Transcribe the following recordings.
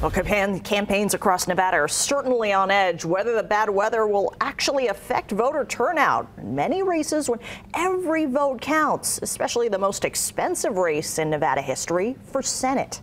Well, campaigns across Nevada are certainly on edge. Whether the bad weather will actually affect voter turnout. Many races when every vote counts, especially the most expensive race in Nevada history for Senate.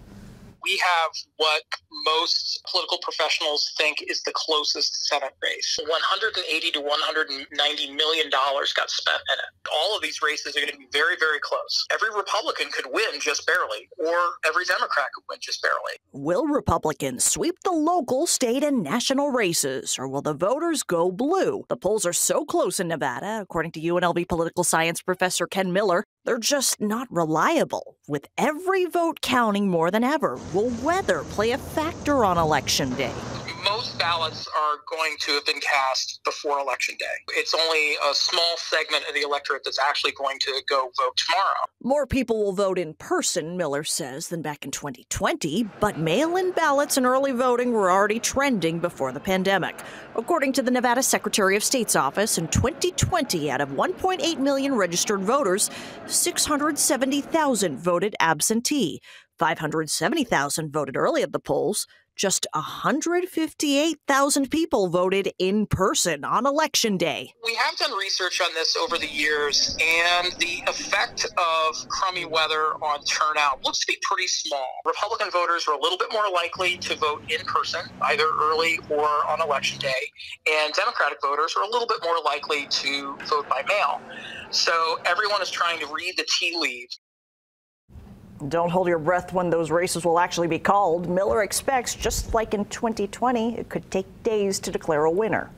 We have what most political professionals think is the closest Senate race. $180 to $190 million got spent in it. All of these races are going to be very, very close. Every Republican could win just barely, or every Democrat could win just barely. Will Republicans sweep the local, state, and national races, or will the voters go blue? The polls are so close in Nevada, according to UNLV political science professor Ken Miller, they're just not reliable. With every vote counting more than ever, will weather play a factor on Election Day? Most ballots are going to have been cast before Election Day. It's only a small segment of the electorate that's actually going to go vote tomorrow. More people will vote in person, Miller says, than back in 2020, but mail-in ballots and early voting were already trending before the pandemic. According to the Nevada Secretary of State's office, in 2020, out of 1.8 million registered voters, 670,000 voted absentee. 570,000 voted early at the polls. Just 158,000 people voted in person on Election Day. We have done research on this over the years, and the effect of crummy weather on turnout looks to be pretty small. Republican voters are a little bit more likely to vote in person, either early or on Election Day, and Democratic voters are a little bit more likely to vote by mail. So everyone is trying to read the tea leaves. Don't hold your breath when those races will actually be called. Miller expects, just like in 2020, it could take days to declare a winner.